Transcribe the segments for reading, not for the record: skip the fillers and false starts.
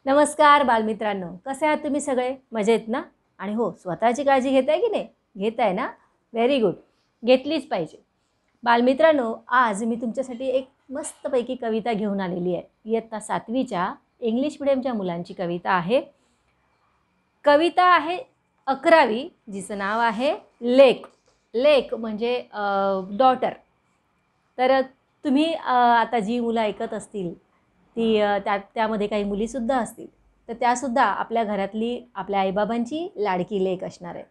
नमस्कार बालमित्रांनो, कसे आहात तुम्ही सगळे? मजेत ना? आणि हो, स्वतःची काळजी घेताय की नाही? घेताय ना? Very good. घेतलीच पाहिजे. बालमित्रांनो, आज मी तुमच्यासाठी एक मस्तपैकी कविता घेऊन आलेली आहे. इयत्ता 7वीच्या इंग्लिश मीडियमच्या मुलांची कविता आहे. कविता आहे 11वी, जिचं नाव आहे लेक. लेक म्हणजे डॉटर. तर तुम्ही आता जी मुलं ऐकत असतील ती त्यामध्ये काही मुलीसुद्धा असतील, तर त्यासुद्धा आपल्या घरातली आपल्या आईबाबांची लाडकी लेक असणार आहे.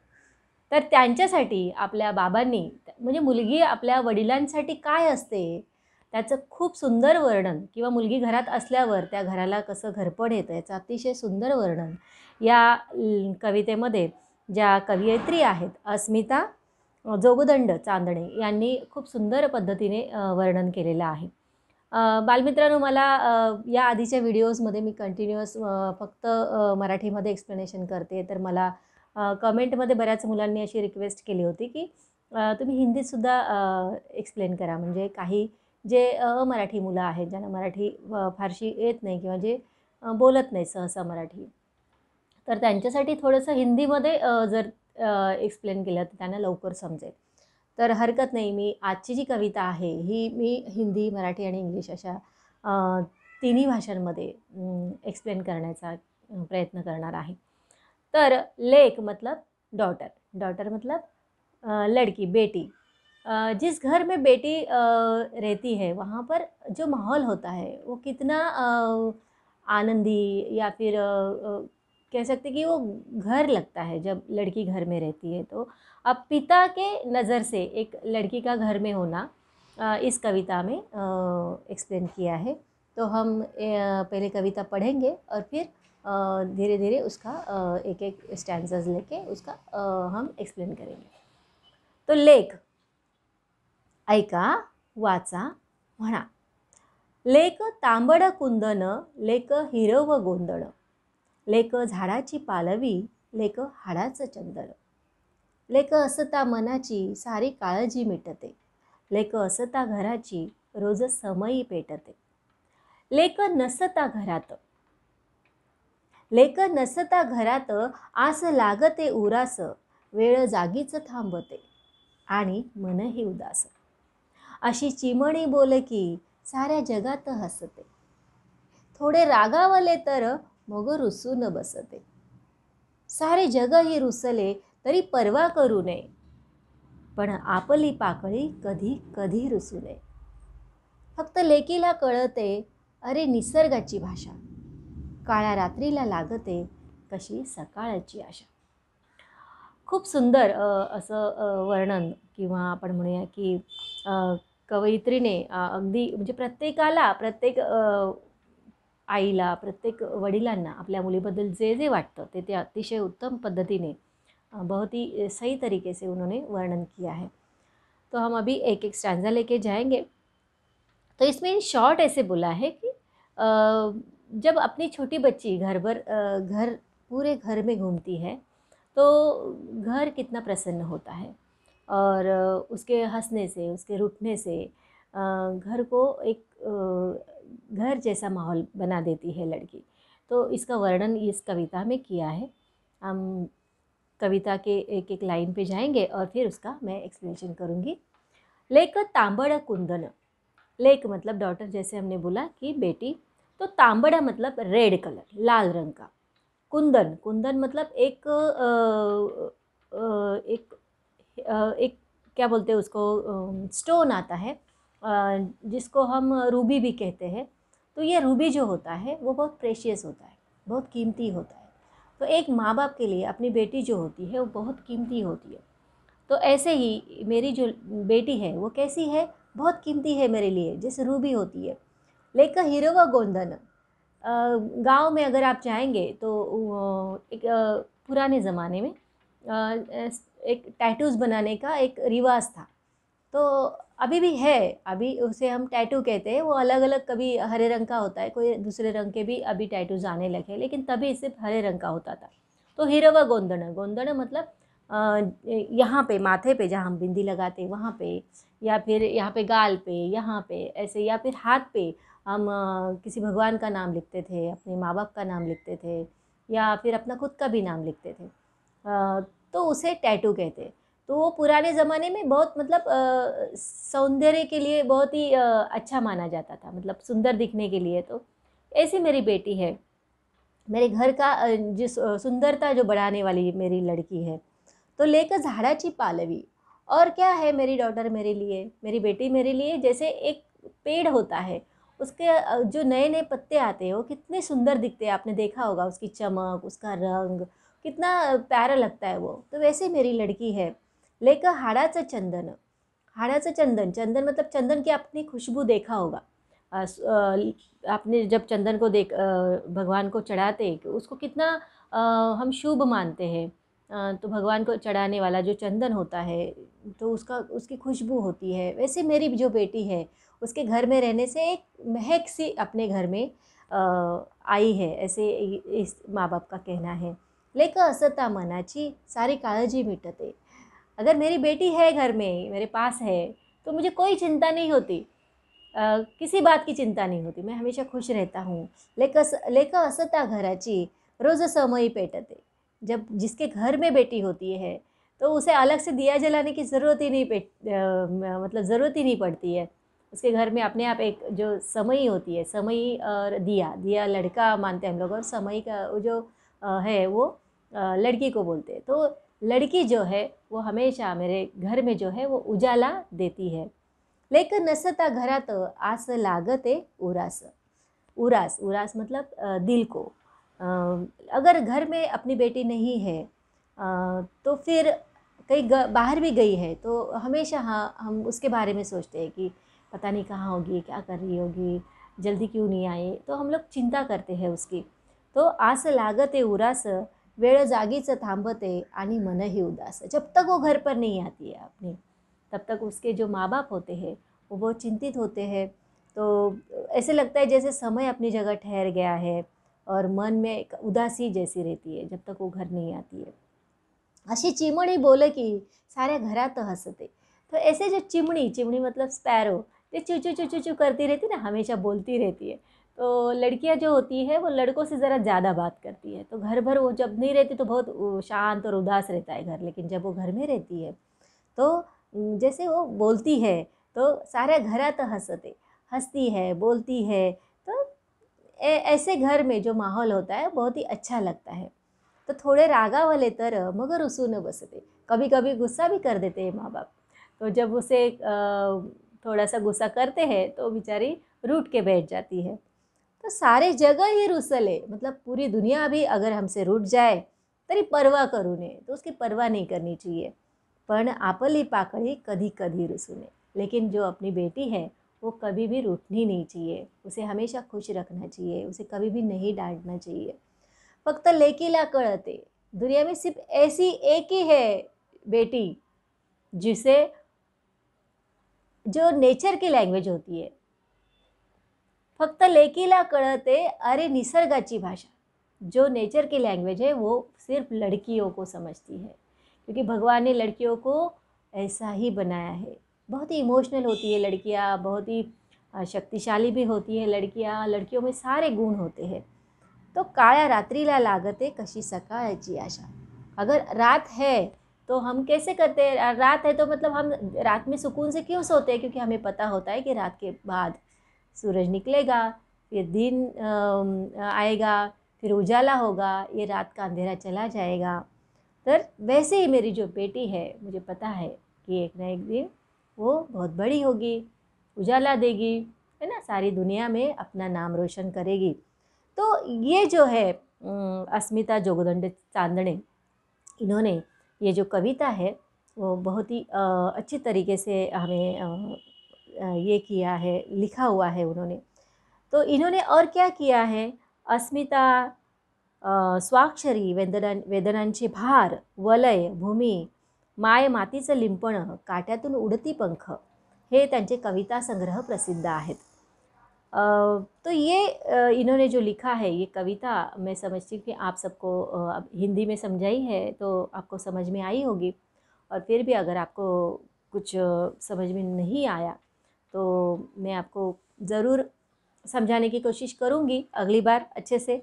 तर त्यांच्यासाठी आपल्या बाबांनी म्हणजे मुलगी आपल्या वडिलांसाठी काय असते त्याचं खूप सुंदर वर्णन किंवा मुलगी घरात असल्यावर त्या घराला कसं घरपण येतं याचं अतिशय सुंदर वर्णन या कवितेमध्ये ज्या कवयित्री आहेत अस्मिता जोगदंड चांदणे यांनी खूप सुंदर पद्धतीने वर्णन केलेलं आहे. बालमित्रांनो, मला या आधीच्या व्हिडिओजमध्ये मी कंटिन्युअस फक्त मराठीमध्ये एक्सप्लेनेशन करते, तर मला कमेंटमध्ये बऱ्याच मुलांनी अशी रिक्वेस्ट केली होती की तुम्ही हिंदीतसुद्धा एक्सप्लेन करा. म्हणजे काही जे मराठी मुलं आहेत ज्यांना मराठी फारशी येत नाही किंवा जे बोलत नाही सहसा मराठी, तर त्यांच्यासाठी थोडंसं हिंदीमध्ये जर एक्सप्लेन केलं तर त्यांना लवकर समजेल. तर हरकत नाही, मी आजची जी कविता आहे ही मी हिंदी, मराठी आणि इंग्लिश अशा तिन्ही भाषांमध्ये एक्सप्लेन करण्याचा प्रयत्न करणार आहे. तर लेक मतलब डॉटर, डॉटर मतलब लड़की, बेटी. जिस घर में बेटी रहती है वहाँ पर जो माहौल होता है वो कितना आनंदी या फिर कह सकते कि वो घर लगता है जब लड़की घर में रहती है। तो अब पिता के नज़र से एक लड़की का घर में होना इस कविता में एक्सप्लेन किया है। तो हम पहले कविता पढ़ेंगे और फिर धीरे धीरे उसका एक एक स्टैंजाज लेके उसका हम एक्सप्लेन करेंगे. तो लेक, ऐका वाचा म्हणा. लेक तांबड कुंदन, लेक हिरव गोंदण, लेक झाडाची पालवी, लेक हाडाचं चंदन, लेक असता मनाची सारी काळजी मिटते, लेक असता घराची रोज समयी पेटते, लेक नसता घरात, लेक नसता घरात आस लागते उरास, वेळ जागीच थांबते आणि मनही उदास, अशी चिमणी बोलकी साऱ्या जगात हसते, थोडे रागावले तर मग रुसून बसते, सारे जगही रुसले तरी परवा करू नये, पण आपली पाकळी कधी कधी रुसू नये. फक्त लेकीला कळते अरे निसर्गाची भाषा, काळ्या रात्रीला लागते कशी सकाळची आशा. खूप सुंदर असं वर्णन किंवा आपण म्हणूया की कवयित्रीने अगदी म्हणजे प्रत्येकाला, प्रत्येक आईला, प्रत्येक वडिलांना आपल्या मुलीबद्दल जे जे वाटतं ते अतिशय उत्तम पद्धतीने बहुत ही सही तरीके से उन्होंने वर्णन किया है. तो हम अभी एक एक स्टैंजा लेके जाएंगे. तो इसमें इन शॉर्ट ऐसे बोला है कि जब अपनी छोटी बच्ची घर पूरे घर में घूमती है तो घर कितना प्रसन्न होता है और उसके हंसने से, उसके रूठने से घर को एक घर जैसा माहौल बना देती है लड़की. तो इसका वर्णन इस कविता में किया है. हम कविता के एक एक लाइन पे जाएंगे और फिर उसका मैं एक्सप्लेनेशन करूँगी. लेक तांबड़ कुंदन, लेक मतलब डॉटर, जैसे हमने बोला कि बेटी. तो तांबड़ा मतलब रेड कलर, लाल रंग का. कुंदन, कुंदन मतलब एक एक क्या बोलते हैं उसको, स्टोन आता है जिसको हम रूबी भी कहते हैं. तो ये रूबी जो होता है वो बहुत प्रेशियस होता है, बहुत कीमती होता है. तो एक माँ बाप के लिए अपनी बेटी जो होती है वो बहुत कीमती होती है. तो ऐसे ही मेरी जो बेटी है वो कैसी है, बहुत कीमती है मेरे लिए, जैसे रूबी होती है. लेक हिरव गोंदन, गांव में अगर आप जाएंगे तो एक पुराने ज़माने में एक टैटूज़ बनाने का एक रिवाज था. तो अभी भी है, अभी उसे हम टैटू कहते हैं. वो अलग अलग, कभी हरे रंग का होता है, कोई दूसरे रंग के भी अभी टैटूज़ आने लगे, लेकिन तभी सिर्फ हरे रंग का होता था. तो हिरव गोंदण, गोंदण मतलब यहाँ पे माथे पे जहाँ हम बिंदी लगाते वहाँ पे, या फिर यहाँ पे गाल पे, यहाँ पे ऐसे, या फिर हाथ पे हम किसी भगवान का नाम लिखते थे, अपने माँ बाप का नाम लिखते थे, या फिर अपना खुद का भी नाम लिखते थे, तो उसे टैटू कहते। तो वो पुराने ज़माने में बहुत मतलब सौंदर्य के लिए बहुत ही अच्छा माना जाता था, मतलब सुंदर दिखने के लिए। तो ऐसी मेरी बेटी है, मेरे घर का जिस सुंदरता जो बढ़ाने वाली मेरी लड़की है। तो लेकर झाडाची पालवी, और क्या है मेरी डॉटर मेरे लिए, मेरी बेटी मेरे लिए जैसे एक पेड़ होता है, उसके जो नए नए पत्ते आते हैं वो कितने सुंदर दिखते हैं, आपने देखा होगा उसकी चमक, उसका रंग कितना प्यारा लगता है वो। तो वैसे मेरी लड़की है, लेकर हाडाचं चंदन। हाडाचं चंदन, चंदन मतलब चंदन की आपने खुशबू देखा होगा। आपने जब चंदन को भगवान को चढ़ाते, कि उसको कितना हम शुभ मानते हैं। तो भगवान को चढ़ाने वाला जो चंदन होता है, तो उसकी खुशबू होती है। वैसे मेरी जो बेटी है, उसके घर में रहने से एक महक सी अपने घर में आई है, ऐसे इस माँ बाप का कहना है। लेकर असता मनाची सारी काळजी मिटते। अगर मेरी बेटी है घर में, मेरे पास है, तो मुझे कोई चिंता नहीं होती, किसी बात की चिंता नहीं होती, मैं हमेशा खुश रहता हूँ। लेकर असता घराची रोज समयी पेटते। जब जिसके घर में बेटी होती है, तो उसे अलग से दिया जलाने की ज़रूरत ही नहीं मतलब ज़रूरत ही नहीं पड़ती है। उसके घर में अपने आप एक जो समई होती है, समई और दिया, दिया लड़का मानते हैं हम लोग, और समई का वो जो है वो लड़की को बोलते हैं। तो लड़की जो है वो हमेशा मेरे घर में जो है वो उजाला देती है। लेकर नसता घरात आस लागते उरास। उरास, उरास मतलब दिल को। अगर घर में अपनी बेटी नहीं है, तो फिर कहीं बाहर भी गई है, तो हमेशा हाँ हम उसके बारे में सोचते हैं कि पता नहीं कहाँ होगी, क्या कर रही होगी, जल्दी क्यों नहीं आई, तो हम लोग चिंता करते हैं उसकी। तो आस लागते उरास, वेळ जागीच थांबते आणि मनही उदास। जब तक वो घर पर नहीं आती है अपनी, तब तक उसके जो माँ बाप होते हैं वो बहुत चिंतित होते हैं। तो ऐसे लगता है जैसे समय अपनी जगह ठहर गया है, और मन में एक उदासी जैसी रहती है जब तक वो घर नहीं आती है। अशी चिमणी बोले की साऱ्या घरात हसते। तो ऐसे जो चिमणी, चिमणी मतलब स्पैरो, ये चू चू चू चू चू करती रहती ना, हमेशा बोलती रहती है। तो लड़कियां जो होती है वो लड़कों से ज़रा ज़्यादा बात करती है। तो घर भर वो जब नहीं रहती तो बहुत शांत और उदास रहता है घर, लेकिन जब वो घर में रहती है तो जैसे वो बोलती है तो साऱ्या घरात हसते, हंसती है, बोलती है। तो ऐसे घर में जो माहौल होता है बहुत ही अच्छा लगता है। तो थोड़े रागावले तर मग रुसून बसते। कभी कभी गुस्सा भी कर देते हैं माँ बाप। तो जब उसे थोड़ा सा गुस्सा करते हैं तो बेचारी रूठ के बैठ जाती है। तो सारे जगह ही रुसले, मतलब पूरी दुनिया भी अगर हमसे रूठ जाए तरी परवा करू नये, तो उसकी परवाह नहीं करनी चाहिए। पण आपली पाकळी कधी कधी रुसू नये। लेकिन जो अपनी बेटी है वो कभी भी रूठनी नहीं चाहिए, उसे हमेशा खुश रखना चाहिए, उसे कभी भी नहीं डांटना चाहिए। फक्त लेकीला कळते, दुनिया में सिर्फ ऐसी एक ही है बेटी जिसे, जो नेचर की लैंग्वेज होती है। फक्त लेकीला कळते अरे निसर्गाची भाषा। जो नेचर की लैंग्वेज है वो सिर्फ लड़कियों को समझती है, क्योंकि भगवान ने लड़कियों को ऐसा ही बनाया है। बहुत ही इमोशनल होती है लड़कियां, बहुत ही शक्तिशाली भी होती है लड़कियां, लड़कियों में सारे गुण होते हैं। तो काळ्या रात्रीला लागते कशी सकाळची आशा। अगर रात है तो हम कैसे करते हैं, रात है तो मतलब हम रात में सुकून से क्यों सोते हैं, क्योंकि हमें पता होता है कि रात के बाद सूरज निकलेगा, फिर दिन आएगा, फिर उजाला होगा, ये रात का अंधेरा चला जाएगा। तर वैसे ही मेरी जो बेटी है, मुझे पता है कि एक ना एक दिन वो बहुत बड़ी होगी, उजाला देगी, है ना, सारी दुनिया में अपना नाम रोशन करेगी। तो ये जो है अस्मिता जोगदंड चांदणे, इन्होंने ये जो कविता है वो बहुत ही अच्छी तरीके से हमें ये किया है, लिखा हुआ है उन्होंने। तो इन्होंने और क्या किया है, अस्मिता स्वाक्षरी, वेदनांचे भार, वलय, भूमी, माय मातीचं लिंपण, काट्यातून उडती पंख, हे त्यांचे कविता संग्रह प्रसिद्ध आहेत। तो ये इन्होंने जो लिखा है ये कविता, मैं समझती हूँ कि आप सबको अब हिंदी में समझाई है तो आपको समझ में आई होगी। और फिर भी अगर आपको कुछ समझ में नहीं आया तो मैं आपको ज़रूर समझाने की कोशिश करूँगी अगली बार अच्छे से।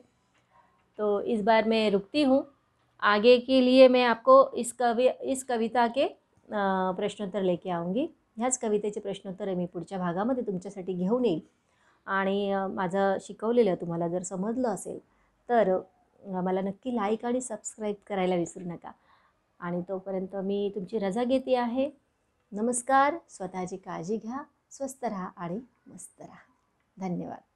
तो इस बार मैं रुकती हूँ। आगे के लिए मैं आपको इस कविता के प्रश्नोत्तर लेके आऊँगी। ह्याच कवितेचे प्रश्नोत्तर मी पुढच्या भागामध्ये तुमच्यासाठी घेऊन येईल। आणि माझं शिकवलेलं तुम्हाला जर समजलं असेल तर मला नक्की लाईक आणि सबस्क्राईब करायला विसरू नका। आणि तोपर्यंत मी तुमची रजा घेते आहे। नमस्कार, स्वतःची काळजी घ्या, स्वस्थ राहा आणि मस्त राहा। धन्यवाद।